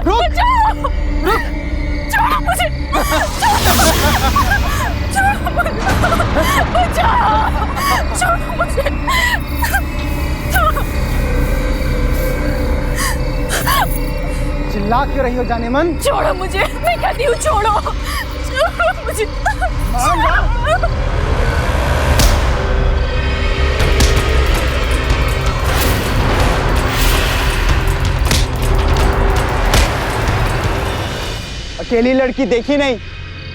रुक रुक, छोड़ो मुझे, छोड़ो मुझे, चिल्ला क्यों रही हो जाने मन? छोड़ो मुझे, मैं कहती हूँ छोड़ो, छोड़ो मुझे। अकेली लड़की देखी नहीं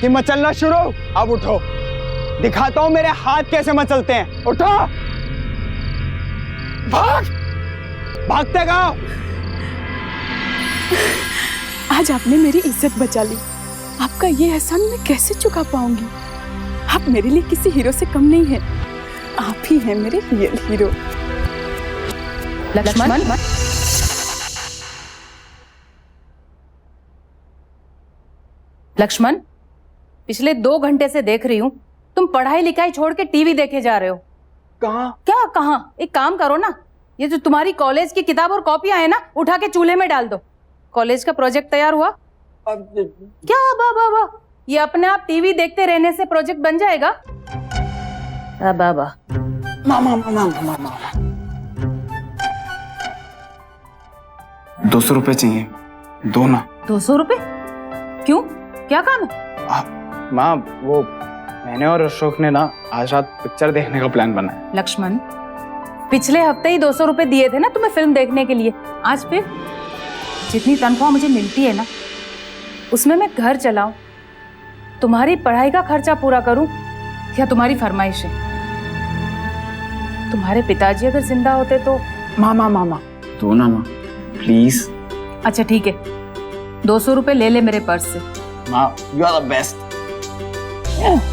कि मचलना शुरू। अब उठो, दिखाता हूं मेरे हाथ कैसे मचलते हैं। उठो, भाग, भागते गाओ। आज आपने मेरी इज्जत बचा ली, आपका ये एहसान मैं कैसे चुका पाऊंगी? आप मेरे लिए किसी हीरो से कम नहीं हैं, आप ही हैं मेरे रियल हीरो। लक्ष्मण, लक्ष्मण, पिछले 2 घंटे से देख रही हूँ तुम पढ़ाई लिखाई छोड़ के टीवी देखे जा रहे हो। कहाँ? क्या कहाँ? एक काम करो ना, ये जो तुम्हारी कॉलेज की किताब और कॉपियां है ना, उठा के चूल्हे में डाल दो। कॉलेज का प्रोजेक्ट तैयार हुआ? क्या वाह, ये अपने आप टीवी देखते रहने से प्रोजेक्ट बन जाएगा? बाबा मामा 200 रुपए चाहिए, दो ना। 200 रुपए? क्यों, क्या काम है? माँ, वो मैंने और अशोक ने ना आज रात पिक्चर देखने का प्लान बनाया। लक्ष्मण, पिछले हफ्ते ही 200 रुपए दिए थे ना तुम्हें फिल्म देखने के लिए। आज फिर जितनी तनख्वाह मुझे मिलती है ना, उसमें मैं घर चलाऊं, तुम्हारी पढ़ाई का खर्चा पूरा करूं, या तुम्हारी फरमाइश है? तुम्हारे पिताजी अगर जिंदा होते तो। मामा दो ना माँ, प्लीज। अच्छा ठीक है, 200 रुपए ले ले मेरे पर्स से। माँ, यू आर द बेस्ट।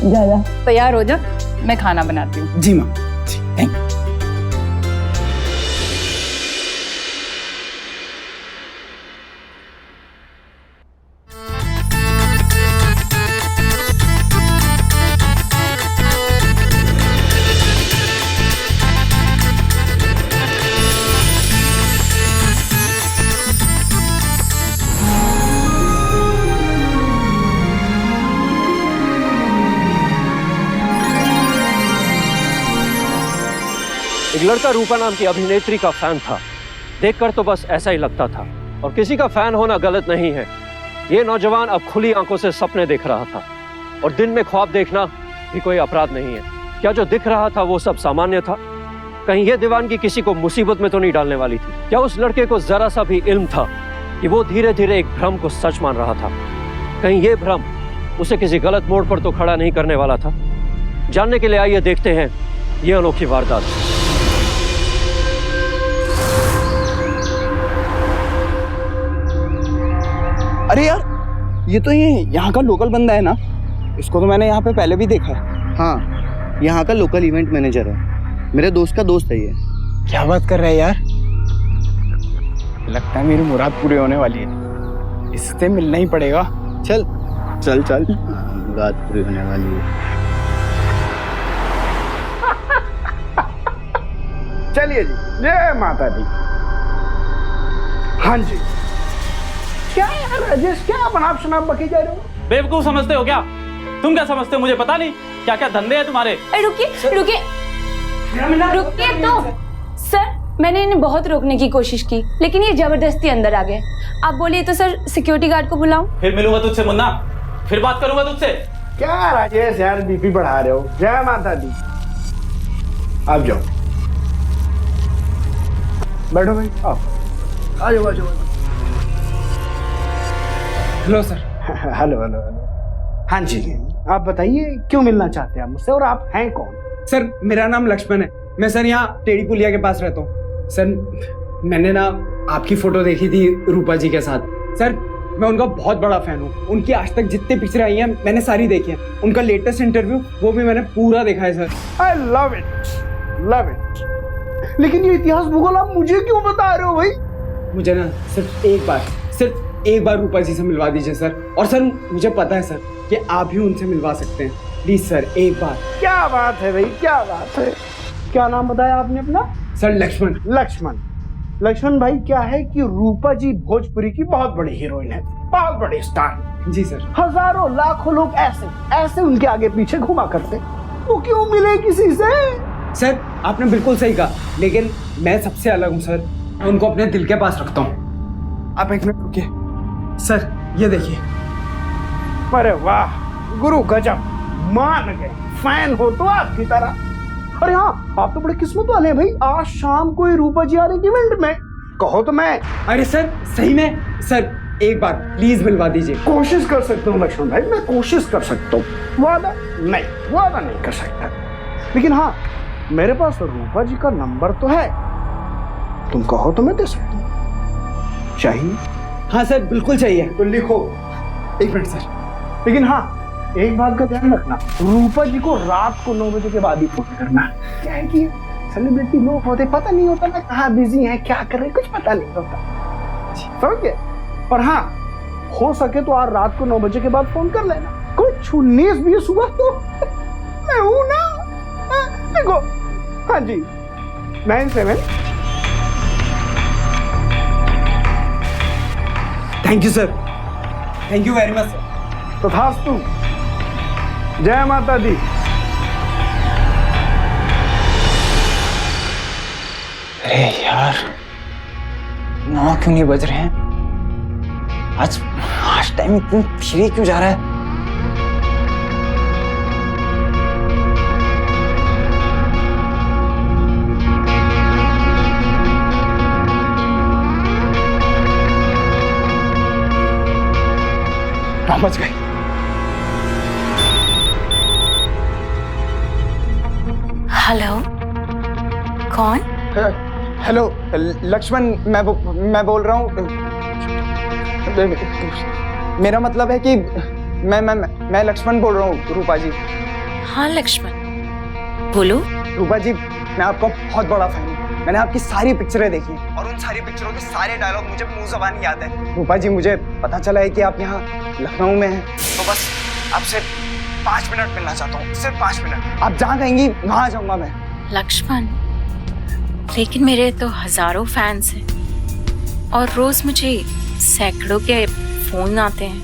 जा तैयार हो जा, मैं खाना बनाती हूँ। जी माँ, जी, थैंक यू। एक लड़का रूपा नाम की अभिनेत्री का फैन था। देखकर तो बस ऐसा ही लगता था, और किसी का फैन होना गलत नहीं है। ये नौजवान अब खुली आंखों से सपने देख रहा था, और दिन में ख्वाब देखना भी कोई अपराध नहीं है। क्या जो दिख रहा था वो सब सामान्य था? कहीं ये दीवानगी किसी को मुसीबत में तो नहीं डालने वाली थी? क्या उस लड़के को जरा सा भी इल्म था कि वो धीरे धीरे एक भ्रम को सच मान रहा था? कहीं ये भ्रम उसे किसी गलत मोड़ पर तो खड़ा नहीं करने वाला था? जानने के लिए आइए देखते हैं ये अनोखी वारदात। अरे यार, ये तो यहाँ का लोकल बंदा है ना? इसको तो मैंने यहाँ पे पहले भी देखा है। हाँ, यहाँ का लोकल इवेंट मैनेजर है, मेरे दोस्त का दोस्त है ये। क्या बात कर रहे हैं यार? लगता है मेरी मुराद पूरी होने वाली है, इससे मिलना ही पड़ेगा। चल चल चल, मुराद पूरी होने वाली है। चलिए जी, जय माता दी। हाँ जी, क्या यार राजेश, क्या आप शनाब बकी जा रहे हो? बेवकूफ समझते हो क्या? तुम क्या समझते हो मुझे पता नहीं? क्या क्या धंधे हैं तुम्हारे? रुकिए तो सर, मैंने इन्हें बहुत रोकने की कोशिश की, लेकिन ये जबरदस्ती अंदर आ गए। आप बोलिए तो सर सिक्योरिटी गार्ड को बुलाऊं? फिर मिलूंगा तुझसे मुन्ना, फिर बात करूंगा तुझसे। क्या राजेश यार, बीपी बढ़ा रहे हो? जय माता दी। आप जाओ, बैठो भाई, आओ, आ जाओ आ जाओ। Hello sir. Hello hello hello. हाँ जी, आप बताइए क्यों मिलना चाहते हैं आप मुझसे, और आप हैं कौन? सर, मेरा नाम लक्ष्मण है, मैं सर यहाँ टेढ़ी पुलिया के पास रहता हूँ। सर, मैंने ना आपकी फोटो देखी थी रूपा जी के साथ। सर, मैं उनका बहुत बड़ा फैन हूँ। उनकी आज तक जितने पिक्चर आई हैं मैंने सारी देखी हैं। उनका लेटेस्ट इंटरव्यू वो भी मैंने पूरा देखा है sir. I love it, love it. लेकिन ये इतिहास भूगोल आप मुझे क्यों बता रहे हो भाई? मुझे ना सिर्फ एक बार रूपा जी से मिलवा दीजिए सर। और सर, मुझे पता है सर कि आप ही उनसे मिलवा सकते हैं। प्लीज सर, एक बार। क्या बात है भाई, क्या बात है। क्या नाम बताया आपने अपना? सर, लक्ष्मण। लक्ष्मण, लक्ष्मण भाई क्या है कि रूपा जी भोजपुरी की बहुत बड़ी हीरोइन है, बहुत बड़ी स्टार। जी सर। हजारों लाखों लोग ऐसे ऐसे उनके आगे पीछे घुमा करते, वो क्यों मिले किसी से? सर आपने बिल्कुल सही कहा, लेकिन मैं सबसे अलग हूँ सर, मैं उनको अपने दिल के पास रखता हूँ। आप एक मिनट रुकिए सर, ये देखिए। अरे वाह गुरु गजब, मान गए, फैन हो तो आपकी तरह। अरे हाँ, आप तो बड़े किस्मत वाले हैं भाई, आज शाम को ही रूपा जी आ रही इवेंट में, कहो तो मैं। अरे सर सही में सर, एक बार प्लीज मिलवा दीजिए। कोशिश कर सकता हूँ लक्ष्मण भाई, मैं कोशिश कर सकता हूँ, वादा नहीं कर सकता, लेकिन हाँ मेरे पास रूपा जी का नंबर तो है, तुम कहो तो मैं दे सकता हूँ। चाहिए? हाँ सर बिल्कुल चाहिए। तो लिखो। एक मिनट सर। लेकिन हाँ एक बात का ध्यान रखना, रूपा जी को रात को 9 बजे के बाद ही फोन करना। क्या है कि सेलिब्रिटी लोग होते, पता नहीं होता ना कहाँ बिजी हैं, क्या कर रहे हैं, कुछ पता नहीं होता, समझ गए? पर हाँ हो सके तो आज रात को 9 बजे के बाद फोन कर लेना, कुछ 19-20 हुआ तो मैं हूं ना। देखो हाँ जी 97। Thank you sir, thank you very much sir. तथास्तु, जय माता दी। अरे यार 9 क्यों नहीं बज रहे हैं? आज टाइम इतनी धीरे क्यों जा रहा है? बच गए। हेलो, कौन? हेलो लक्ष्मण, मैं बोल रहा हूँ। मेरा मतलब है कि मैं लक्ष्मण बोल रहा हूँ रूपा जी। हाँ लक्ष्मण बोलो। रूपा जी मैं आपका बहुत बड़ा फैन हूँ, मैंने आपकी सारी पिक्चरें देखी और उन सारी पिक्चरों के सारे डायलॉग मुझे मुंह ज़बानी याद है। रूपा जी मुझे पता चला है कि आप यहाँ लखनऊ में हैं, तो बस आपसे 5 मिनट मिलना चाहता हूँ, सिर्फ 5 मिनट। आप जहाँ कहेंगी वहाँ आ जाऊँगा मैं। लक्ष्मण लेकिन मेरे तो हजारों फैंस हैं और रोज मुझे सैकड़ों के फोन आते हैं,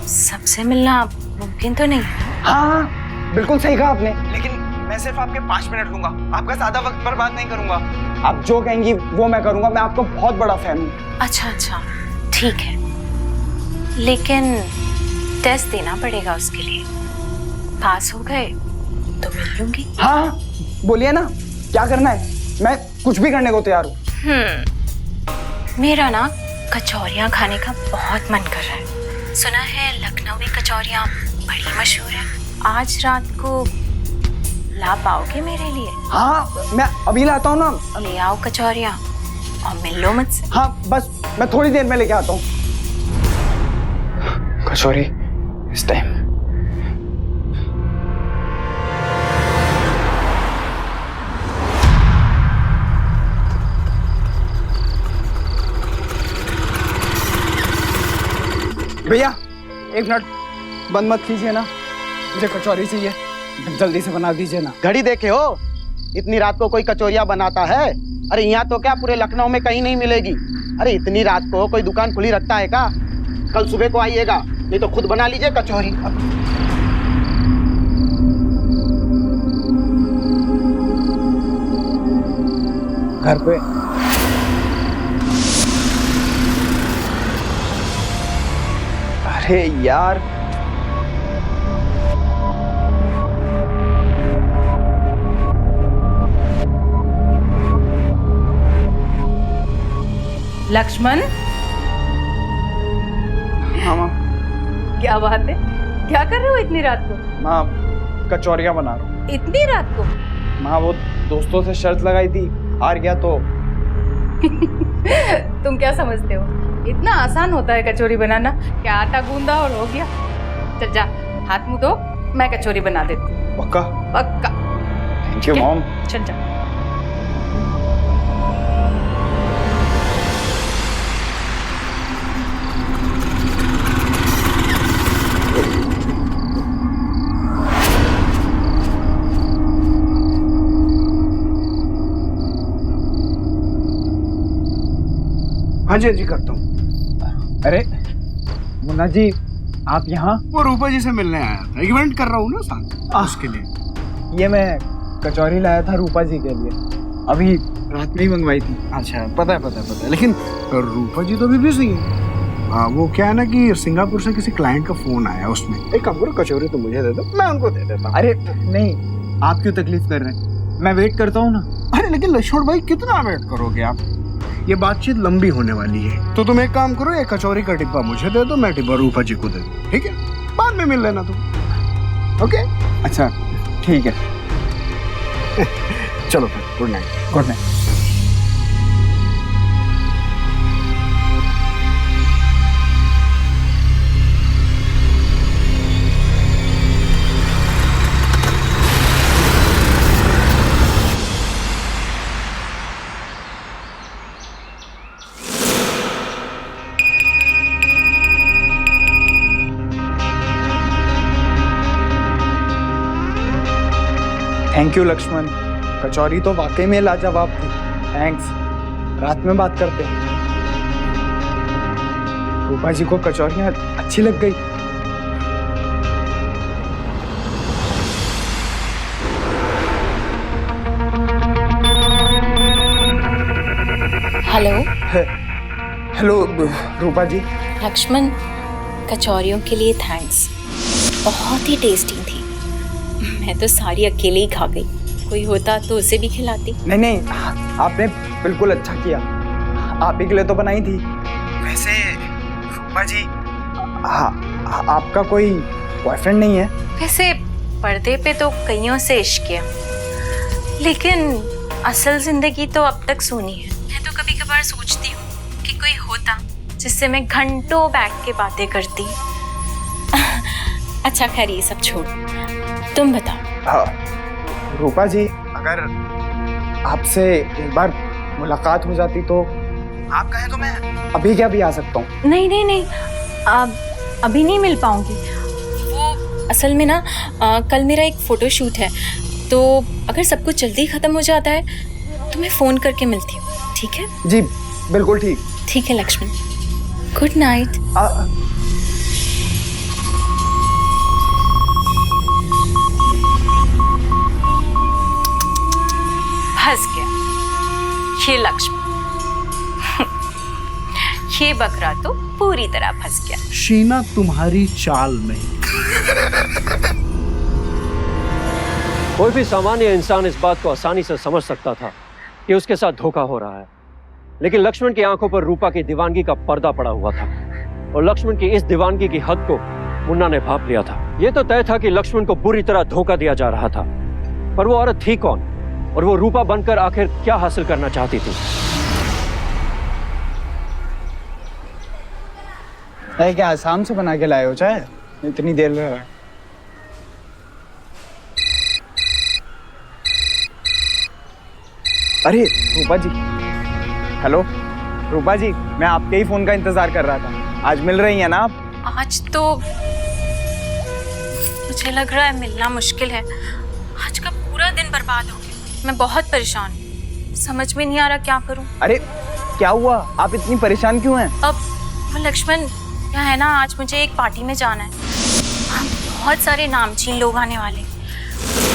सबसे मिलना मुमकिन तो नहीं। हाँ बिल्कुल सही कहा आपने, लेकिन मैं सिर्फ आपके 5 मिनट लूंगा, आपका ज्यादा वक्त बर्बाद नहीं करूंगा। आप जो कहेंगी वो मैं करूंगा, मैं आपका बहुत बड़ा फैन हूँ। अच्छा ठीक है, लेकिन टेस्ट देना पड़ेगा उसके लिए, पास हो गए तो मिल लूंगी। हाँ बोलिए ना, क्या करना है, मैं कुछ भी करने को तैयार हूँ। मेरा ना कचौरियाँ खाने का बहुत मन कर रहा है, सुना है लखनवी कचौरियाँ बड़ी मशहूर है, आज रात को ला पाओगे मेरे लिए? हाँ मैं अभी लाता हूँ ना। ले आओ कचौरियाँ और मिल लो मुझसे। हाँ बस मैं थोड़ी देर में लेके आता हूँ कचौरी इस टाइम। भैया 1 मिनट, बंद मत कीजिए ना, मुझे कचौरी चाहिए, जल्दी से बना दीजिए ना। घड़ी देखे हो, इतनी रात को कोई कचौरिया बनाता है? अरे यहाँ तो क्या पूरे लखनऊ में कहीं नहीं मिलेगी। अरे इतनी रात को कोई दुकान खुली रखता है क्या? कल सुबह को आइएगा, नहीं तो खुद बना लीजिए कचौरी। घर पे अरे यार लक्ष्मण, हाँ माँ। क्या बात है, क्या कर रहे हो इतनी रात को? माँ कचौरियाँ बना रहा हूँ। इतनी रात को? माँ वो दोस्तों से शर्त लगाई थी, हार गया तो। तुम क्या समझते हो, इतना आसान होता है कचौरी बनाना? क्या आटा गूंदा और हो गया? चल जा हाथ मुंह धो, मैं कचौरी बना देती हूँ। पक्का? पक्का। Thank you mom. चल जा। हाँ जी करता हूँ। अरे मुन्ना जी, आप यहाँ? वो रूपा जी से मिलने आया था, इवेंट कर रहा हूँ ना साथ, उसके लिए। ये मैं कचौरी लाया था रूपा जी के लिए, अभी रात में ही मंगवाई थी। अच्छा, पता है, लेकिन रूपा जी तो अभी बिजी है। वो क्या है ना कि सिंगापुर से किसी क्लाइंट का फोन आया, उसमें एक काम करो, कचौरी तो मुझे दे दो, मैं उनको दे देता हूँ। अरे नहीं, आप क्यों तकलीफ कर रहे हैं, मैं वेट करता हूँ ना। अरे लेकिन लक्ष्मण भाई, कितना वेट करोगे आप, ये बातचीत लंबी होने वाली है। तो तुम एक काम करो, ये कचौरी का डिब्बा मुझे दे दो, मैं डिब्बा रूपा जी को दे दूँ, ठीक है? बाद में मिल लेना तुम, ओके? अच्छा ठीक है। चलो फिर, good night. Good night. Thank you Lakshman, kachori तो वाकई में लाजवाब थी। थैंक्स, रात में बात करते हैं। रूपा जी को कचौरियाँ अच्छी लग गई। हेलो हेलो रूपा जी। लक्ष्मण, कचौरियों के लिए थैंक्स, बहुत ही टेस्टी थी। मैं तो सारी अकेले ही खा गई, कोई होता तो उसे भी खिलाती। नहीं, आपने बिल्कुल अच्छा किया, आप ही के लिए तो बनाई थी। वैसे रूपा जी, आपका कोई बॉयफ्रेंड नहीं है? वैसे पर्दे पे तो कईयों से इश्क किया, लेकिन असल जिंदगी तो अब तक सूनी है। मैं तो कभी कभार सोचती हूँ कि कोई होता जिससे मैं घंटों बैठ के बातें करती। अच्छा खैर, ये सब छोड़, तुम बताओ। रूपा जी, अगर आपसे एक बार मुलाकात हो जाती तो आप कहें तो मैं अभी क्या भी आ सकता हूँ। नहीं, अभी नहीं मिल पाऊंगी। वो असल में ना कल मेरा एक फोटो शूट है, तो अगर सब कुछ जल्दी खत्म हो जाता है तो मैं फोन करके मिलती हूँ, ठीक है? जी बिल्कुल ठीक। ठीक है लक्ष्मण, गुड नाइट। फंस गया ये लक्ष्मण। ये बकरा तो पूरी तरह फंस गया। शीना तुम्हारी चाल में। कोई भी सामान्य इंसान इस बात को आसानी से समझ सकता था कि उसके साथ धोखा हो रहा है, लेकिन लक्ष्मण की आंखों पर रूपा की दीवानगी का पर्दा पड़ा हुआ था, और लक्ष्मण की इस दीवानगी की हद को मुन्ना ने भांप लिया था। यह तो तय था कि लक्ष्मण को बुरी तरह धोखा दिया जा रहा था, पर वो औरत थी कौन, और वो रूपा बनकर आखिर क्या हासिल करना चाहती थी? क्या आसाम से बना के लाए हो चाय? इतनी देर में। अरे रूपा जी, हेलो रूपा जी, मैं आपके ही फोन का इंतजार कर रहा था। आज मिल रही हैं ना आप? आज तो मुझे लग रहा है मिलना मुश्किल है। आज का पूरा दिन बर्बाद हो गया। मैं बहुत परेशान हूँ, समझ में नहीं आ रहा क्या करूँ। अरे क्या हुआ, आप इतनी परेशान क्यों हैं? अब वो लक्ष्मण, क्या है ना, आज मुझे एक पार्टी में जाना है। बहुत सारे नामचीन लोग आने वाले,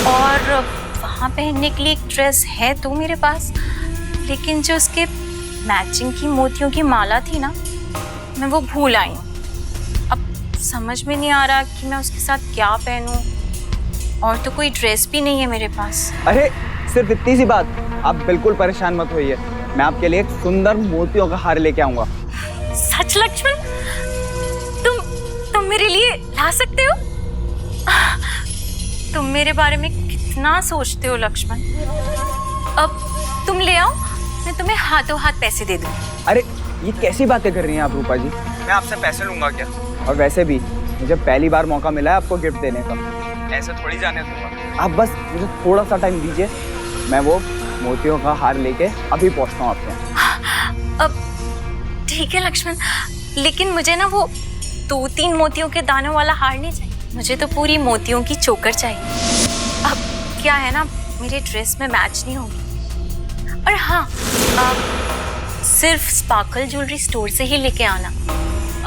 और वहाँ पहनने के लिए एक ड्रेस है तो मेरे पास, लेकिन जो उसके मैचिंग की मोतियों की माला थी ना, मैं वो भूल आई हूँ। अब समझ में नहीं आ रहा कि मैं उसके साथ क्या पहनूं, और तो कोई ड्रेस भी नहीं है मेरे पास। अरे सिर्फ इतनी सी बात, आप बिल्कुल परेशान मत होइए, मैं आपके लिए एक सुंदर मोतियों का हार लेके आऊंगा। सच लक्ष्मण, तुम मेरे लिए ला सकते हो? तुम मेरे बारे में कितना सोचते हो लक्ष्मण। अब तुम ले आओ, मैं तुम्हें हाथों हाथ पैसे दे दूँ। अरे ये कैसी बातें कर रही हैं आप रूपा जी, मैं आपसे पैसे लूंगा क्या? और वैसे भी मुझे पहली बार मौका मिला है आपको गिफ्ट देने का, ऐसे थोड़ी जाने दूंगा। आप बस मुझे थोड़ा सा टाइम दीजिए, मैं वो मोतियों का हार लेके अभी पहुंचता हूँ आपके यहाँ। अब ठीक है लक्ष्मण, लेकिन मुझे ना वो 2-3 मोतियों के दानों वाला हार नहीं चाहिए, मुझे तो पूरी मोतियों की चोकर चाहिए। अब क्या है ना, मेरे ड्रेस में मैच नहीं होगी। और हाँ, सिर्फ स्पार्कल ज्वेलरी स्टोर से ही लेके आना।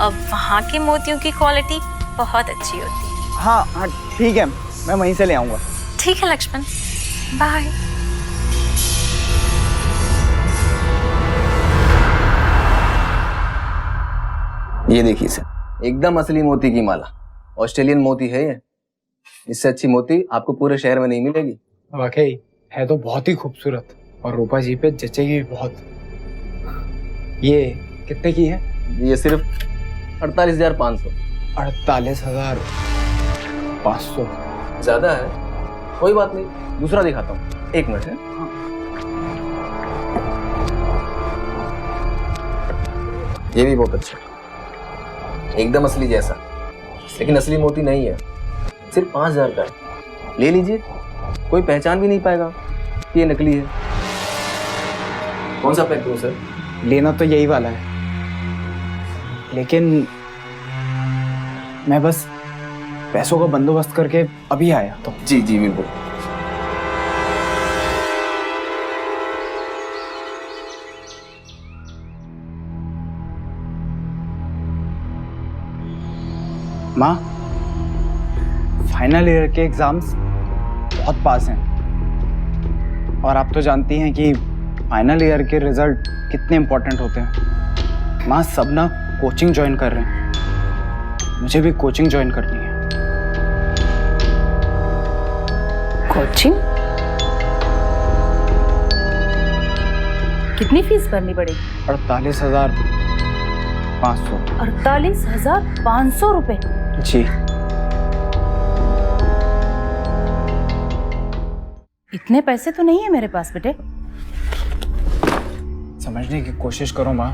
अब वहाँ के मोतियों की क्वालिटी बहुत अच्छी होती है। हाँ हाँ ठीक है, मैं वहीं से ले आऊँगा। ठीक है लक्ष्मण, बाय। ये देखिए सर, एकदम असली मोती की माला, ऑस्ट्रेलियन मोती है ये। इससे अच्छी मोती आपको पूरे शहर में नहीं मिलेगी। वाकई है तो बहुत ही खूबसूरत और रूपा जी पे जचेगी भी बहुत। ये कितने की है? ये सिर्फ 48,500। 48,500 ज्यादा है, कोई बात नहीं, दूसरा दिखाता हूँ, एक मिनट है। ये भी बहुत अच्छा, एकदम असली जैसा, लेकिन असली मोती नहीं है, सिर्फ 5,000 का है। ले लीजिए, कोई पहचान भी नहीं पाएगा कि ये नकली है। कौन सा पैक दूं सर? लेना तो यही वाला है, लेकिन मैं बस पैसों का बंदोबस्त करके अभी आया तो। जी जी बिल्कुल। माँ, फाइनल ईयर के एग्जाम्स बहुत पास हैं और आप तो जानती हैं कि फाइनल ईयर के रिजल्ट कितने इम्पोर्टेंट होते हैं। माँ, सब ना कोचिंग ज्वाइन कर रहे हैं, मुझे भी कोचिंग ज्वाइन करनी है। कोचिंग? कितनी फीस भरनी पड़ेगी? 48,500। 48,500 रुपए? जी। इतने पैसे तो नहीं है मेरे पास बेटे। समझने की कोशिश करो माँ,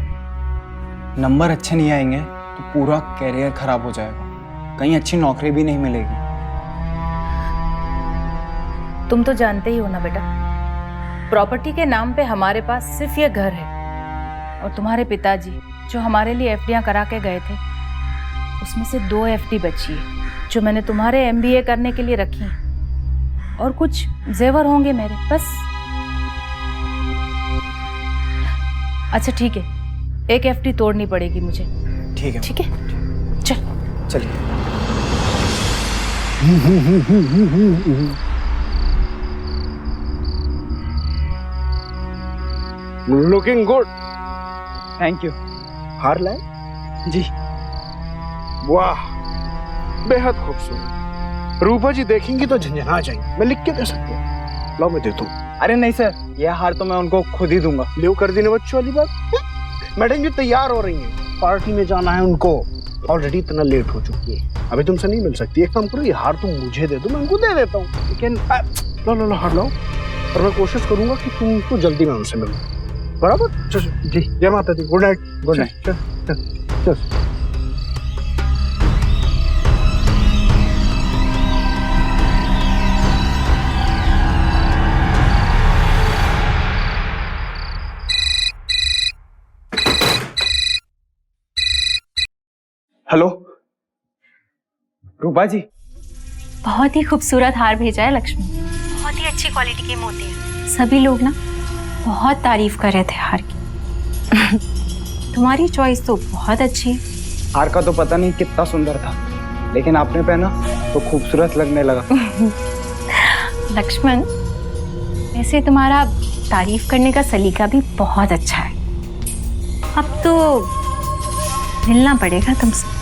नंबर अच्छे नहीं आएंगे तो पूरा कैरियर खराब हो जाएगा, कहीं अच्छी नौकरी भी नहीं मिलेगी। तुम तो जानते ही हो ना बेटा, प्रॉपर्टी के नाम पे हमारे पास सिर्फ ये घर है और तुम्हारे पिताजी जो हमारे लिए एफडीआं करा के गए थे, उसमें से 2 एफडी बची है जो मैंने तुम्हारे एमबीए करने के लिए रखी हैं, और कुछ जेवर होंगे मेरे, बस। अच्छा ठीक है, एक एफडी तोड़नी पड़ेगी मुझे। ठीक है। ठीक है, चल चलिए। Looking good. Thank you. हार लाए? जी। वाह, बेहद खूबसूरत। रूपा जी देखेंगी तो झंझना जाएंगी। मैं लिख के दे सकती हूँ, लो मैं देता हूँ। अरे नहीं सर, ये हार तो मैं उनको खुद ही दूंगा। लियो कर देने बच्चों वाली बात। मैडम जी तैयार हो रही हैं, पार्टी में जाना है उनको, ऑलरेडी इतना लेट हो चुकी है, अभी तुमसे नहीं मिल सकती। एक काम करो, ये हार तुम मुझे दे दो, मैं उनको दे देता हूँ। लेकिन लो लो लो हार लो, और मैं कोशिश करूंगा कि तुमको जल्दी मैं उनसे मिलूं, बराबर? चल जी, जय माता दी, गुड नाइट। Good night. चल चल चल। हेलो रूपा जी। बहुत ही खूबसूरत हार भेजा है लक्ष्मी, बहुत ही अच्छी क्वालिटी के मोती हैं। सभी लोग ना बहुत तारीफ कर रहे थे हार की। तुम्हारी चॉइस तो बहुत अच्छी है। हार का तो पता नहीं कितना सुंदर था, लेकिन आपने पहना तो खूबसूरत लगने लगा। लक्ष्मण, वैसे तुम्हारा तारीफ करने का सलीका भी बहुत अच्छा है। अब तो मिलना पड़ेगा तुमसे।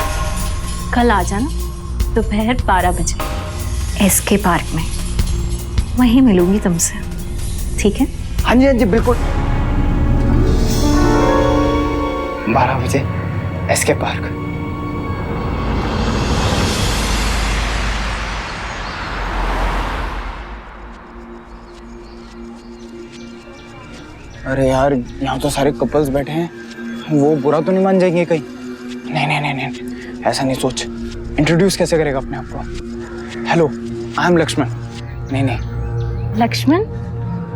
कल आ जाना दोपहर 12 बजे एसके पार्क में, वहीं मिलूंगी तुमसे, ठीक है? हाँ जी बिल्कुल। 12 बजे एसके पार्क। अरे यार, यहाँ तो सारे कपल्स बैठे हैं, वो बुरा तो नहीं मान जाएंगे कहीं? नहीं नहीं नहीं नहीं, ऐसा नहीं सोच। इंट्रोड्यूस कैसे करेगा अपने आप को? Hello, I am Lakshman. नहीं नहीं। लक्ष्मण?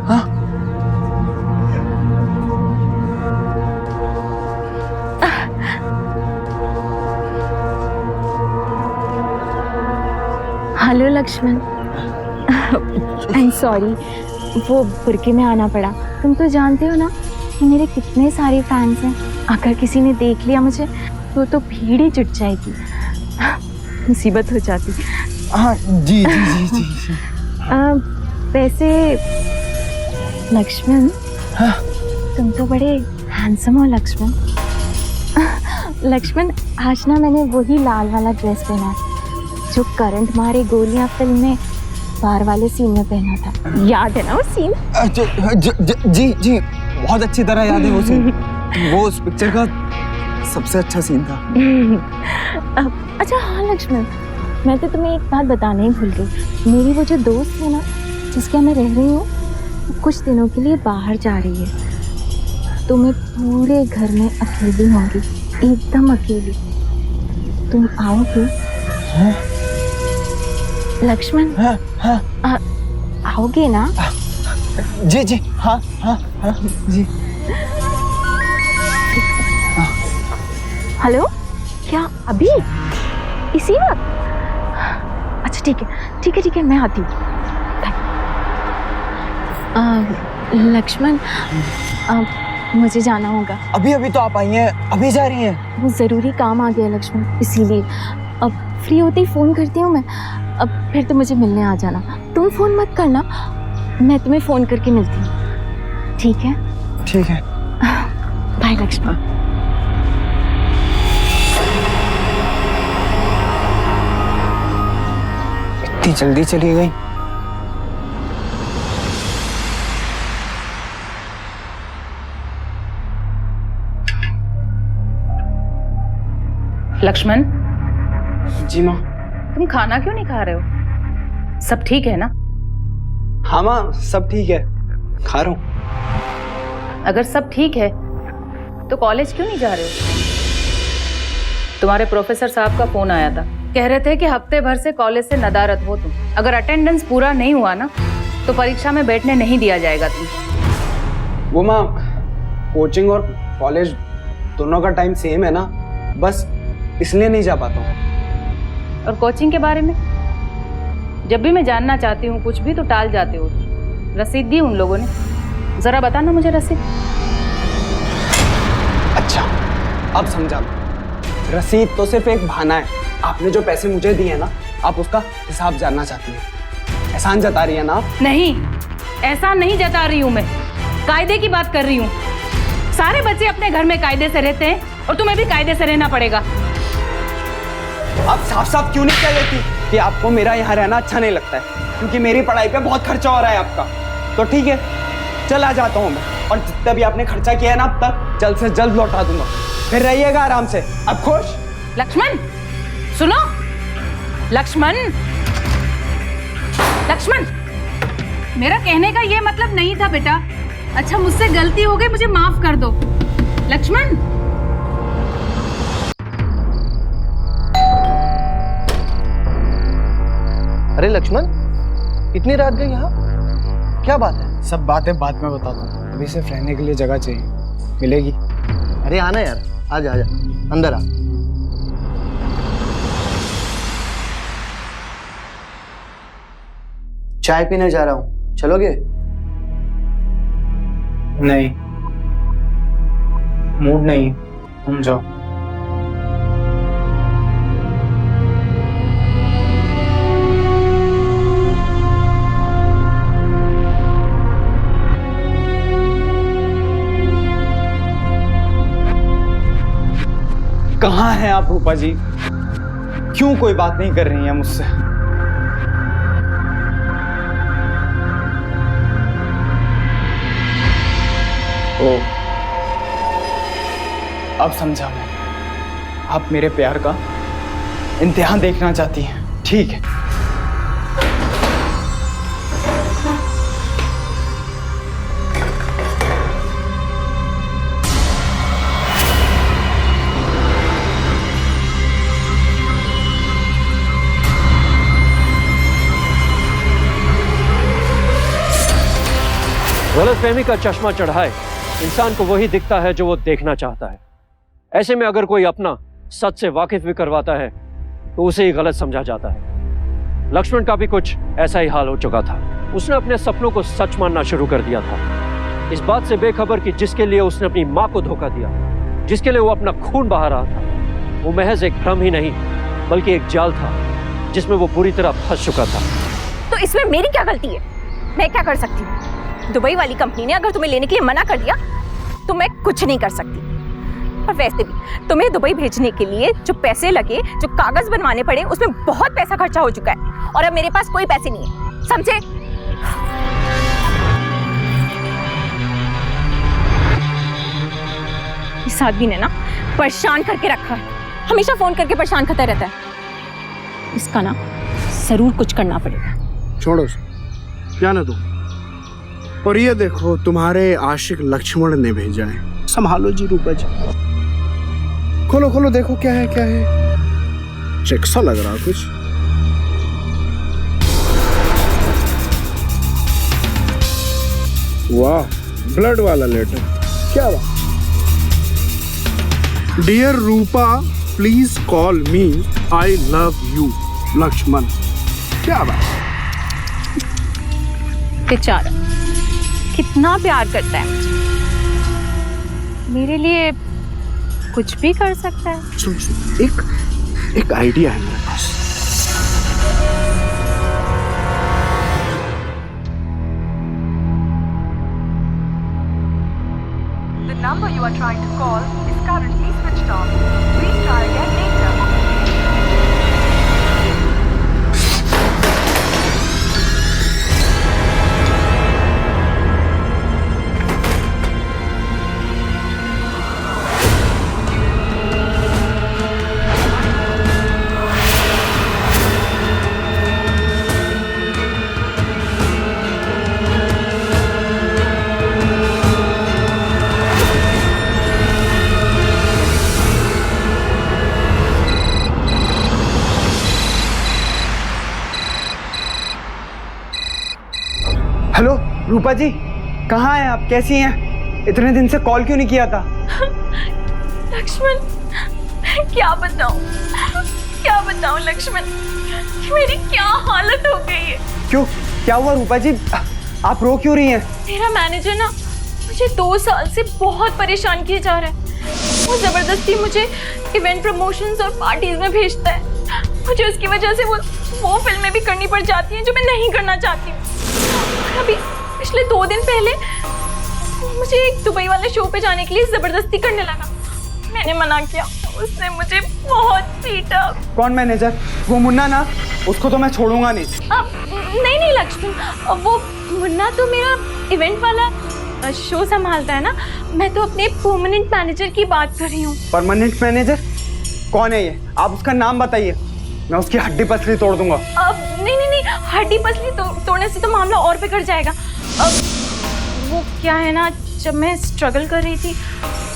हाँ। Hello Lakshman. I am sorry, वो बुरके में आना पड़ा। तुम तो जानते हो ना कि मेरे कितने सारे फैंस हैं। अगर किसी ने देख लिया मुझे तो भीड़ ही जुट जाएगी, मुसीबत हो जाती। हाँ जी जी जी जी, जी। वैसे लक्ष्मण, हाँ? तुम तो बड़े हैंडसम हो लक्ष्मण। लक्ष्मण, आज ना मैंने वही लाल वाला ड्रेस पहना है जो करंट मारे गोलियां फिल्म में बार वाले सीन में पहना था। याद है ना वो सीन? जी जी, बहुत अच्छी तरह याद है वो सीन। वो उस पिक्चर का सबसे अच्छा सीन था। अच्छा हाँ लक्ष्मण, मैं तो तुम्हें एक बात बताना ही भूल गई। मेरी वो जो दोस्त है ना जिसके मैं रह रही हूँ, वो कुछ दिनों के लिए बाहर जा रही है, तो मैं पूरे घर में अकेली होंगी, एकदम अकेली। तुम आओगे? लक्ष्मण, हाँ हाँ, आओगे ना? जी जी, हाँ हाँ हाँ जी। हेलो, क्या अभी इसी वक्त? अच्छा ठीक है ठीक है ठीक है, मैं आती हूँ। लक्ष्मण, मुझे जाना होगा। अभी अभी तो आप आई हैं, अभी जा रही हैं? वो ज़रूरी काम आ गया लक्ष्मण, इसीलिए अब फ्री होते ही फ़ोन करती हूँ मैं। अब फिर तो मुझे मिलने आ जाना। तुम फ़ोन मत करना, मैं तुम्हें फ़ोन करके मिलती हूँ, ठीक है? ठीक है। बाय लक्ष्मण। इतनी जल्दी चली गई? लक्ष्मण, जी माँ। तुम खाना क्यों नहीं खा रहे हो? सब ठीक है ना? हाँ माँ, सब ठीक है, खा रहा हूँ। अगर सब ठीक है तो कॉलेज क्यों नहीं जा रहे हो? तुम्हारे प्रोफेसर साहब का फोन आया था, कह रहे थे कि हफ्ते भर से कॉलेज से नदारद हो तुम। अगर अटेंडेंस पूरा नहीं हुआ ना तो परीक्षा में बैठने नहीं दिया जाएगा तुम। वो माँ, कोचिंग और कॉलेज दोनों का टाइम सेम है ना, बस इसलिए नहीं जा पाता हूँ। और कोचिंग के बारे में जब भी मैं जानना चाहती हूँ कुछ भी तो टाल जाते हो। रसीद दी उन लोगों ने, जरा बताना मुझे रसीद। अच्छा, अब समझा मैं। रसीद तो सिर्फ एक बहाना है। आपने जो पैसे मुझे दिए ना, आप उसका हिसाब जानना चाहती हैं। एहसान जता रही है ना आप? नहीं, ऐसा नहीं जता रही हूँ मैं, कायदे की बात कर रही हूँ। सारे बच्चे अपने घर में कायदे से रहते हैं और तुम्हें भी कायदे से रहना पड़ेगा। आप साफ साफ क्यों नहीं कह देती कि आपको मेरा यहाँ रहना अच्छा नहीं लगता है, क्योंकि मेरी पढ़ाई पे बहुत खर्चा हो रहा है आपका। तो ठीक है, चला जाता हूँ मैं, और जितना भी आपने खर्चा किया है ना अब तक, जल्द से जल्द लौटा दूंगा। फिर रहिएगा आराम से। अब खुश? लक्ष्मण सुनो, लक्ष्मण, लक्ष्मण, मेरा कहने का ये मतलब नहीं था बेटा। अच्छा, मुझसे गलती हो गई, मुझे माफ कर दो। लक्ष्मण, अरे लक्ष्मण, इतनी रात गई यहाँ, क्या बात है? सब बातें बाद में बताता हूँ, अभी सिर्फ रहने के लिए जगह चाहिए, मिलेगी? अरे आना यार, आजा आजा, अंदर आ। चाय पीने जा रहा हूँ, चलोगे? नहीं, मूड नहीं, तुम जाओ। कहाँ हैं आप रूपा जी? क्यों कोई बात नहीं कर रही हैं मुझसे? ओ, अब समझा मैं, आप मेरे प्यार का इम्तिहान देखना चाहती हैं। ठीक है, गलतफहमी का चश्मा चढ़ाए इंसान को वही दिखता है जो वो देखना चाहता है। ऐसे में अगर कोई अपना सच से वाकिफ भी करवाता है तो उसे ही गलत समझा जाता है। लक्ष्मण का भी कुछ ऐसा ही हाल हो चुका था। उसने अपने सपनों को सच मानना शुरू कर दिया था, इस बात से बेखबर कि जिसके लिए उसने अपनी माँ को धोखा दिया, जिसके लिए वो अपना खून बहा रहा था, वो महज एक भ्रम ही नहीं बल्कि एक जाल था जिसमें वो पूरी तरह फंस चुका था। तो इसमें मेरी क्या गलती है? मैं क्या कर सकती हूँ? दुबई वाली कंपनी ने अगर तुम्हें लेने के लिए मना कर दिया तो मैं कुछ नहीं कर सकती। और वैसे भी तुम्हें दुबई भेजने के लिए जो पैसे लगे, जो कागज बनवाने पड़े, उसमें बहुत पैसा खर्चा हो चुका है और अब मेरे पास कोई पैसे नहीं है, समझे? इस आदमी ने ना परेशान करके रखा है, हमेशा फोन करके परेशान करता रहता है। इसका ना जरूर कुछ करना पड़ेगा। छोड़ो जाने दो। और ये देखो तुम्हारे आशिक लक्ष्मण ने भेजा है, संभालो जी रूपा जी। खोलो खोलो देखो क्या है क्या है। चेक सा लग रहा कुछ। वाह, ब्लड वाला लेटर, क्या बात। Dear Rupa, please call me, I love you Lakshman. क्या बात। बेचारा कितना प्यार करता है मुझे, मेरे लिए कुछ भी कर सकता है। सुन एक आइडिया है मेरे पास। The number you are trying to call is currently switched off. Please try again later. Hello Rupa ji, कहाँ हैं आप? कैसी हैं? इतने दिन से कॉल क्यों नहीं किया था? लक्ष्मण, क्या बताऊं लक्ष्मण, मेरी क्या हालत हो गई है। क्यों, क्या हुआ रूपा जी? आप रो क्यों रही हैं? मेरा मैनेजर ना मुझे 2 साल से बहुत परेशान किए जा रहा है। वो जबरदस्ती मुझे इवेंट प्रमोशंस और पार्टीज में भेजता है। मुझे उसकी वजह से वो फिल्में भी करनी पड़ जाती हैं जो मैं नहीं करना चाहती हूँ। अभी पिछले 2 दिन पहले मुझे एक दुबई वाले शो पे जाने के लिए जबरदस्ती करने लगा। मैंने मना किया, उसने मुझे बहुत पीटा। कौन मैनेजर? वो मुन्ना ना? उसको तो मैं छोड़ूंगा नहीं। नहीं लक्ष्मण, वो मुन्ना तो मेरा इवेंट वाला शो संभालता है ना। मैं तो अपने परमानेंट मैनेजर की बात कर रही हूँ। परमानेंट मैनेजर कौन है ये? आप उसका नाम बताइए, मैं उसकी हड्डी पसली तोड़ दूंगा। नहीं, हड्डी पसली तोड़ने से तो मामला और बिगड़ जाएगा। वो क्या है ना, जब मैं स्ट्रगल कर रही थी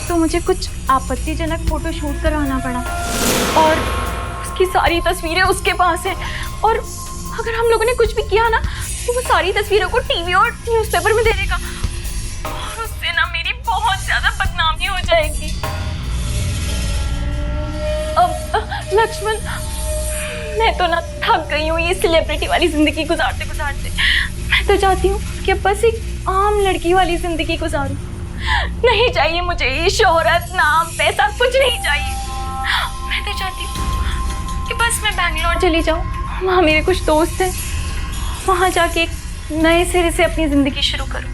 तो मुझे कुछ आपत्तिजनक फोटो शूट करवाना पड़ा और उसकी सारी तस्वीरें उसके पास हैं। और अगर हम लोगों ने कुछ भी किया ना तो वो सारी तस्वीरों को टीवी और न्यूज़पेपर में दे देगा और उससे ना मेरी बहुत ज्यादा बदनामी हो जाएगी। लक्ष्मण, मैं तो ना थक गई हूँ ये सेलिब्रिटी वाली जिंदगी गुजारते गुजारते। मैं तो चाहती हूँ कि बस एक आम लड़की वाली जिंदगी गुजारूं। नहीं चाहिए मुझे ये शोहरत, नाम, पैसा, कुछ नहीं चाहिए। मैं तो चाहती हूँ कि बस मैं बैंगलोर चली जाऊँ, वहाँ मेरे कुछ दोस्त हैं, वहाँ जाके एक नए सिरे से अपनी जिंदगी शुरू करूँ।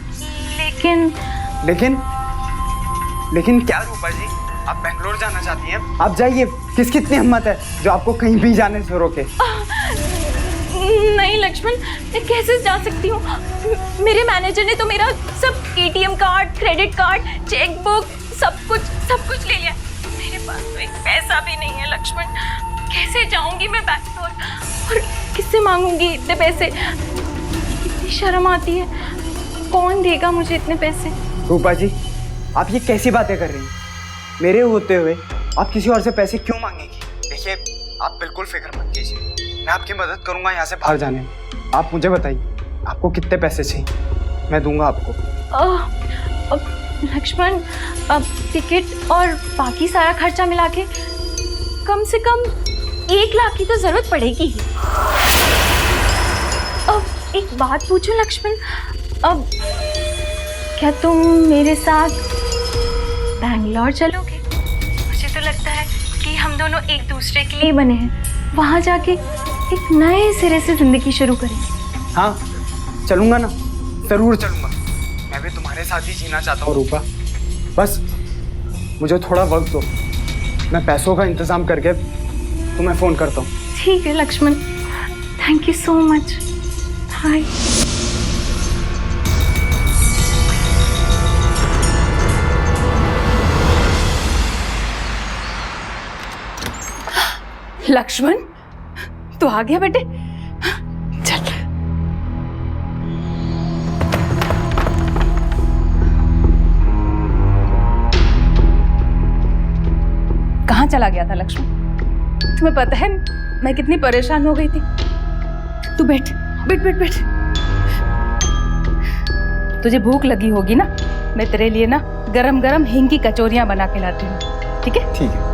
लेकिन क्या रूपा जी, आप बैंगलोर जाना चाहती हैं? आप जाइए, किसकी इतनी हिम्मत है जो आपको कहीं भी जाने से रोके? नहीं लक्ष्मण, मैं कैसे जा सकती हूँ? मेरे मैनेजर ने तो मेरा सब ATM card, credit card, chequebook, सब कुछ ले लिया। मेरे पास तो एक पैसा भी नहीं है लक्ष्मण। कैसे जाऊंगी मैं बैंगलोर और किससे मांगूंगी इतने पैसे? इतनी शर्म आती है, कौन देगा मुझे इतने पैसे? रूपा जी, आप ये कैसी बातें कर रही हैं? मेरे होते हुए आप किसी और से पैसे क्यों मांगेंगी? देखिए, आप बिल्कुल फिक्र मत कीजिए, मैं आपकी मदद करूंगा यहाँ से बाहर जाने में। आप मुझे बताइए, आपको कितने पैसे चाहिए? मैं दूंगा आपको। लक्ष्मण, टिकट और बाकी सारा खर्चा मिला के कम से कम 1 लाख की तो जरूरत पड़ेगी ही। अब एक बात पूछूं लक्ष्मण, अब क्या तुम मेरे साथ बैंगलोर चलोगे? मुझे तो लगता है कि हम दोनों एक दूसरे के लिए बने हैं। वहाँ जाके एक नए सिरे से जिंदगी शुरू करेंगे। हाँ चलूंगा ना, जरूर चलूंगा। मैं भी तुम्हारे साथ ही जीना चाहता हूँ रूपा। बस मुझे थोड़ा वक्त दो, मैं पैसों का इंतजाम करके तुम्हें फोन करता हूँ। ठीक है Lakshman, thank you so much. Bye. Lakshman, तू आ गया बेटे? चल। कहाँ चला गया था लक्ष्मण? तुम्हें पता है मैं कितनी परेशान हो गई थी। तू बैठ बैठ बैठ बैठ। तुझे भूख लगी होगी ना, मैं तेरे लिए ना गरम गरम हींग की कचौरियां बना के लाती हूँ, ठीक है? ठीक है।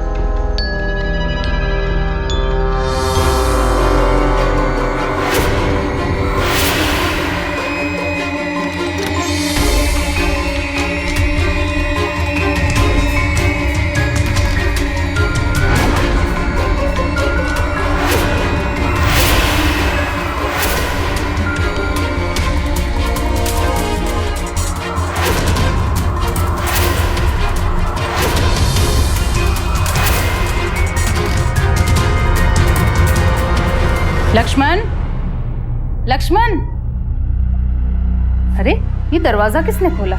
लक्ष्मण, लक्ष्मण, अरे ये दरवाजा किसने खोला?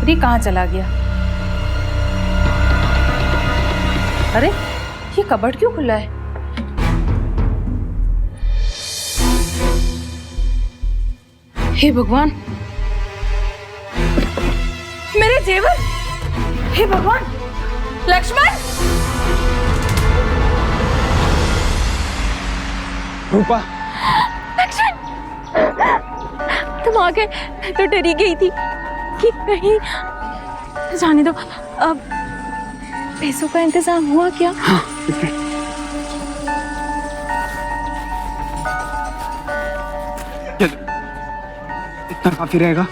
अरे कहाँ चला गया? अरे ये कबर्ड क्यों खुला है? हे भगवान, मेरे जेवर! हे भगवान! लक्ष्मण! रूपा, तुम आ गए। मैं तो डरी गई थी कि कहीं। जाने दो, अब पैसों का इंतजाम हुआ क्या? हाँ, इतना काफी रहेगा।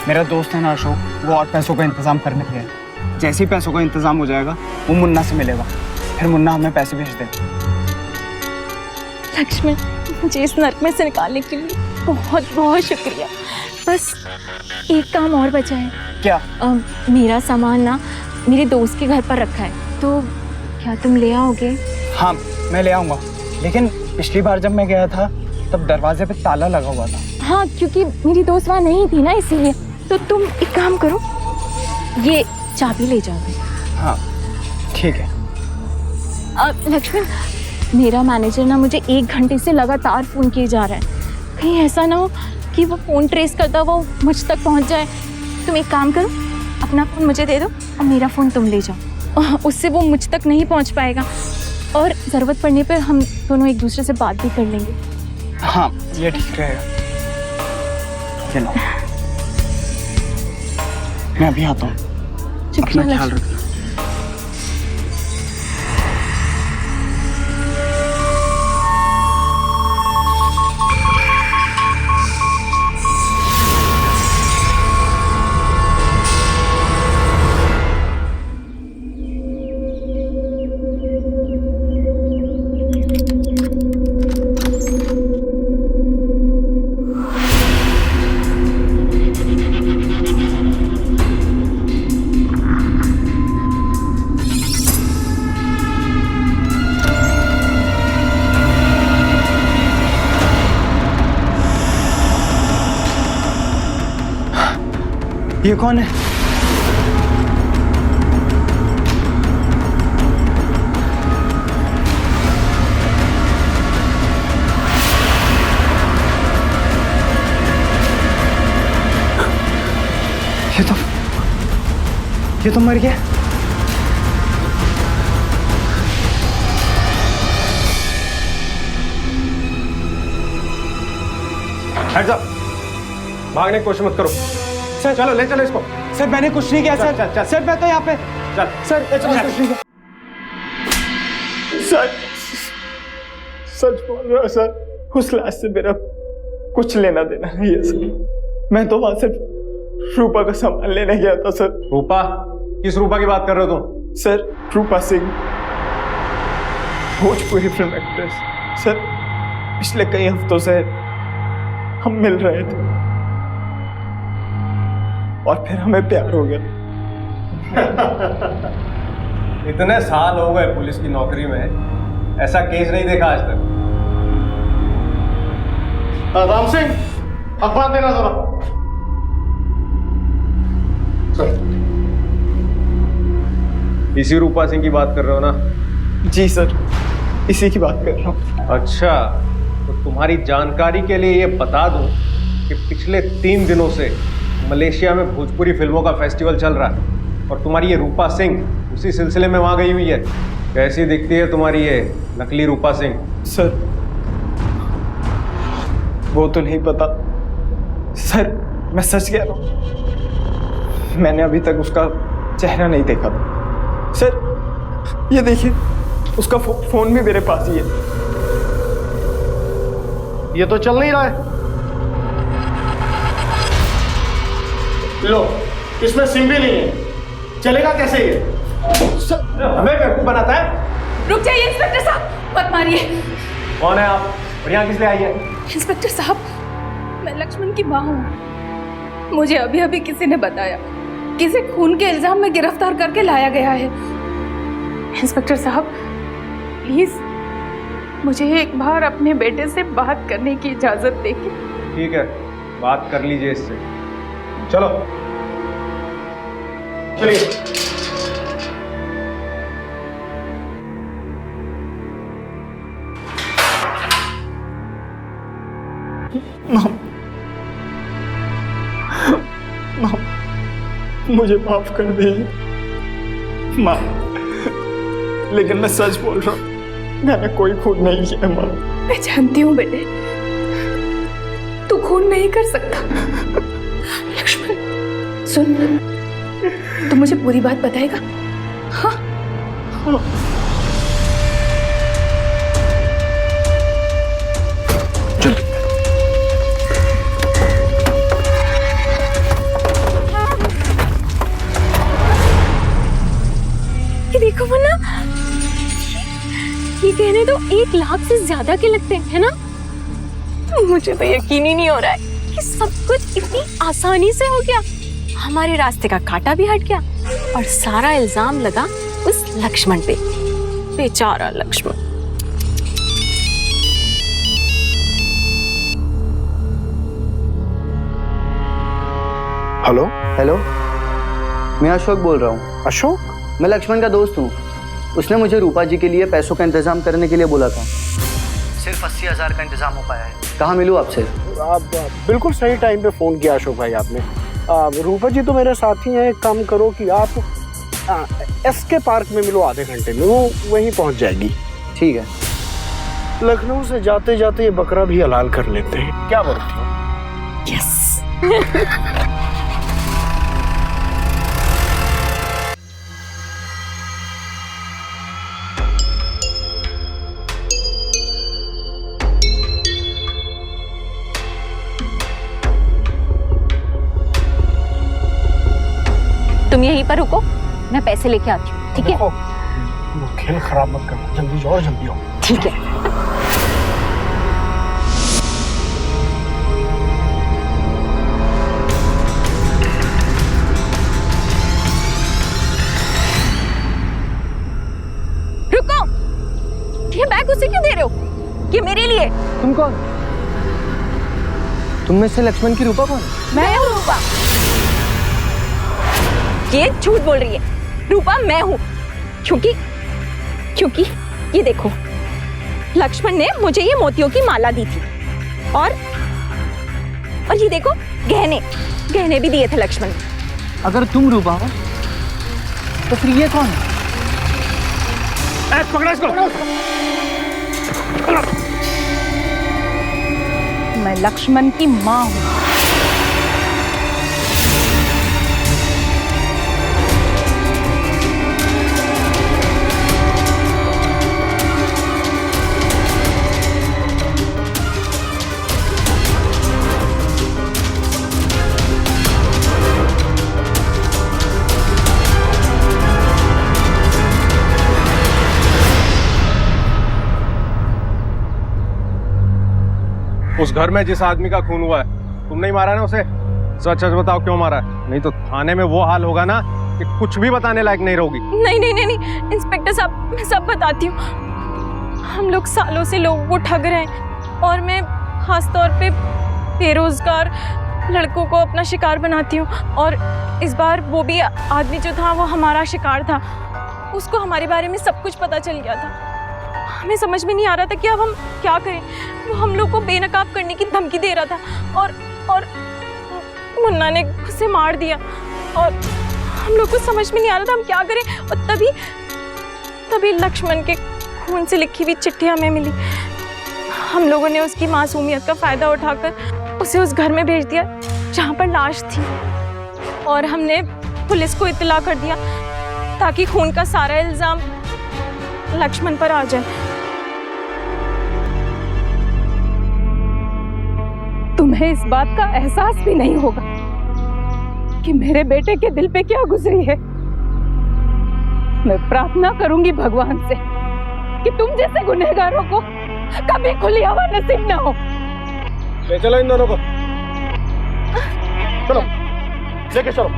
मेरा दोस्त है ना अशोक, वो और पैसों का इंतजाम करने के लिए। जैसे ही पैसों का इंतजाम हो जाएगा वो मुन्ना से मिलेगा, फिर मुन्ना हमें पैसे भेज देगा। लक्ष्मण, मुझे इस नर्क में से निकालने के लिए बहुत बहुत शुक्रिया। बस एक काम और बचा है। क्या? मेरा सामान ना मेरे दोस्त के घर पर रखा है, तो क्या तुम ले आओगे? हाँ मैं ले आऊँगा, लेकिन पिछली बार जब मैं गया था तब दरवाजे पे ताला लगा हुआ था। हाँ, क्योंकि मेरी दोस्त वहाँ नहीं थी ना, इसलिए। तो तुम एक काम करो, ये चाबी ले जाओगे। हाँ ठीक है। लक्ष्मण, मेरा मैनेजर ना मुझे 1 घंटे से लगातार फ़ोन किए जा रहा है। कहीं ऐसा ना हो कि वो फ़ोन ट्रेस करता वो मुझ तक पहुंच जाए। तुम एक काम करो, अपना फ़ोन मुझे दे दो और मेरा फ़ोन तुम ले जाओ। उससे वो मुझ तक नहीं पहुंच पाएगा, और ज़रूरत पड़ने पर हम दोनों एक दूसरे से बात भी कर लेंगे। हाँ ये ठीक रहेगा। चलो मैं अभी आता हूँ, अपना ख्याल रखना। ये कौन है? ये तो मर गया। हेड्स अप, भागने की कोशिश मत करो। सर चलो ले चलो इसको। सर मैंने कुछ नहीं किया। सर चल, चल। सर मैं तो यहाँ पे। चल सर कुछ नहीं किया। सर सच बोल रहा हूं सर, उस लाश से मेरा कुछ लेना देना नहीं है सर। मैं तो वहां सिर्फ रूपा का सामान लेने गया था सर। रूपा? किस रूपा की बात कर रहे हो तुम? Sir Rupa Singh, Bhojpuri film actress. Sir पिछले कई हफ्तों से हम मिल रहे थे और फिर हमें प्यार हो गया। इतने साल हो गए पुलिस की नौकरी में, ऐसा केस नहीं देखा आज तक। राम सिंह, अखबार देना जरा। इसी रूपा सिंह की बात कर रहे हो ना? जी सर, इसी की बात कर रहा हूँ। अच्छा, तो तुम्हारी जानकारी के लिए ये बता दूं कि पिछले 3 दिनों से मलेशिया में भोजपुरी फिल्मों का फेस्टिवल चल रहा है और तुम्हारी ये रूपा सिंह उसी सिलसिले में वहां गई हुई है। कैसी दिखती है तुम्हारी ये नकली रूपा सिंह? सर वो तो नहीं पता सर, मैं सच कह रहा हूँ, मैंने अभी तक उसका चेहरा नहीं देखा था। सर ये देखिए, उसका फोन भी मेरे पास ही है। ये तो चल नहीं रहा है। लो, इसमें सिम भी नहीं है, चलेगा कैसे ये? हमें बेवकूफ बनाता है। रुक जाइए इंस्पेक्टर साहब, मत मारिए। कौन है आप और यहाँ किस लिए आई है? इंस्पेक्टर साहब, मैं लक्ष्मण की माँ हूँ। मुझे अभी अभी किसी ने बताया कि इसे खून के इल्जाम में गिरफ्तार करके लाया गया है। इंस्पेक्टर साहब प्लीज मुझे एक बार अपने बेटे से बात करने की इजाजत देखिए। ठीक है, बात कर लीजिए इससे। चलो चलिए। मुझे माफ कर दीजिए माँ, लेकिन मैं सच बोल रहा हूँ, मैंने कोई खून नहीं किया माँ। मैं जानती हूँ बेटे, तू खून नहीं कर सकता। लक्ष्मण सुन, तू मुझे पूरी बात बताएगा? हाँ? ये देखो वरना, ये कहने तो 1 लाख से ज्यादा के लगते हैं ना? मुझे तो यकीन ही नहीं हो रहा है कि सब कुछ इतनी आसानी से हो गया। हमारे रास्ते का कांटा भी हट गया और सारा इल्जाम लगा उस लक्ष्मण पे। बेचारा लक्ष्मण। हेलो हेलो, मैं अशोक बोल रहा हूँ। अशोक? मैं लक्ष्मण का दोस्त हूँ। उसने मुझे रूपा जी के लिए पैसों का इंतजाम करने के लिए बोला था। सिर्फ 80,000 का इंतजाम हो पाया है। कहाँ मिलूँ आपसे? आप बिल्कुल सही टाइम पे फोन किया अशोक भाई आपने। रूपा जी तो मेरे साथी हैं। एक काम करो कि आप एसके पार्क में मिलो, आधे घंटे में वो वहीं पहुंच जाएगी। ठीक है। लखनऊ से जाते जाते ये बकरा भी हलाल कर लेते हैं, क्या बोलती हो? यस। तुम यहीं पर रुको, मैं पैसे लेके आती हूँ, ठीक है? वो खेल खराब मत करना, जल्दी जाओ, जल्दी आओ। ठीक है। रुको, ये बैग उसे क्यों दे रहे हो? ये मेरे लिए। तुम कौन? तुम में से लक्ष्मण की रूपा कौन? मैं हूँ रूपा। ये झूठ बोल रही है। रूपा मैं हूँ, क्योंकि ये देखो, लक्ष्मण ने मुझे ये मोतियों की माला दी थी और ये देखो गहने भी दिए थे लक्ष्मण ने। अगर तुम रूपा हो तो फिर ये कौन है? पकड़ो इसको। मैं लक्ष्मण की माँ हूँ। उस घर में जिस आदमी का खून हुआ है, तुमने ही मारा ना उसे? सच सच बताओ क्यों मारा है, नहीं तो थाने में वो हाल होगा ना कि कुछ भी बताने लायक नहीं रहोगी। नहीं नहीं नहीं नहीं इंस्पेक्टर साहब, मैं सब बताती हूँ। हम लोग सालों से लोगों को ठग रहे हैं और मैं खास तौर पे बेरोजगार लड़कों को अपना शिकार बनाती हूँ। और इस बार वो भी आदमी जो था वो हमारा शिकार था। उसको हमारे बारे में सब कुछ पता चल गया था। हमें समझ में नहीं आ रहा था कि अब हम क्या करें। वो हम लोग को बेनकाब करने की धमकी दे रहा था और मुन्ना ने उसे मार दिया और हम लोग को समझ में नहीं आ रहा था हम क्या करें। और तभी लक्ष्मण के खून से लिखी हुई चिट्ठी हमें मिली। हम लोगों ने उसकी मासूमियत का फायदा उठाकर उसे उस घर में भेज दिया जहाँ पर लाश थी और हमने पुलिस को इत्तला कर दिया ताकि खून का सारा इल्जाम लक्ष्मण पर आ जाए। तुम्हें इस बात का एहसास भी नहीं होगा कि मेरे बेटे के दिल पे क्या गुजरी है। मैं प्रार्थना करूंगी भगवान से कि तुम जैसे गुनहगारों को कभी खुली हवा नसीब ना हो। ले चलो इन दोनों को, चलो लेके चलो।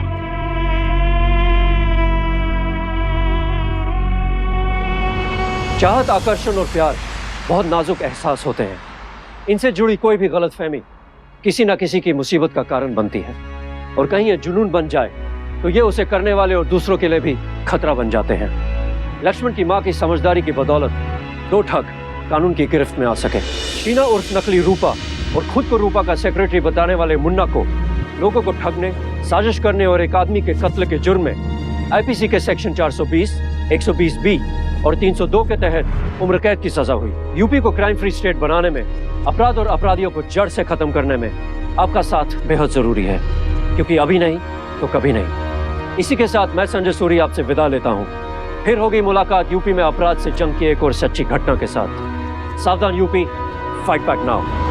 चाहत, आकर्षण और प्यार बहुत नाजुक एहसास होते हैं। इनसे जुड़ी कोई भी गलतफहमी किसी न किसी की मुसीबत का कारण बनती है और कहीं ये जुनून बन जाए तो ये उसे करने वाले और दूसरों के लिए भी खतरा बन जाते हैं। लक्ष्मण की मां की समझदारी की बदौलत दो ठग कानून की गिरफ्त में आ सके। शीना उर्फ नकली रूपा और खुद को रूपा का सेक्रेटरी बताने वाले मुन्ना को लोगों को ठगने, साजिश करने और एक आदमी के कत्ल के जुर्म में आईपीसी के सेक्शन 420, 120B और 302 के तहत उम्र कैद की सजा हुई। यूपी को क्राइम फ्री स्टेट बनाने में, अपराध और अपराधियों को जड़ से खत्म करने में आपका साथ बेहद जरूरी है, क्योंकि अभी नहीं तो कभी नहीं। इसी के साथ मैं संजय सूरी आपसे विदा लेता हूँ। फिर होगी मुलाकात यूपी में अपराध से जंग की एक और सच्ची घटना के साथ। सावधान यूपी, फाइट बैक नाउ।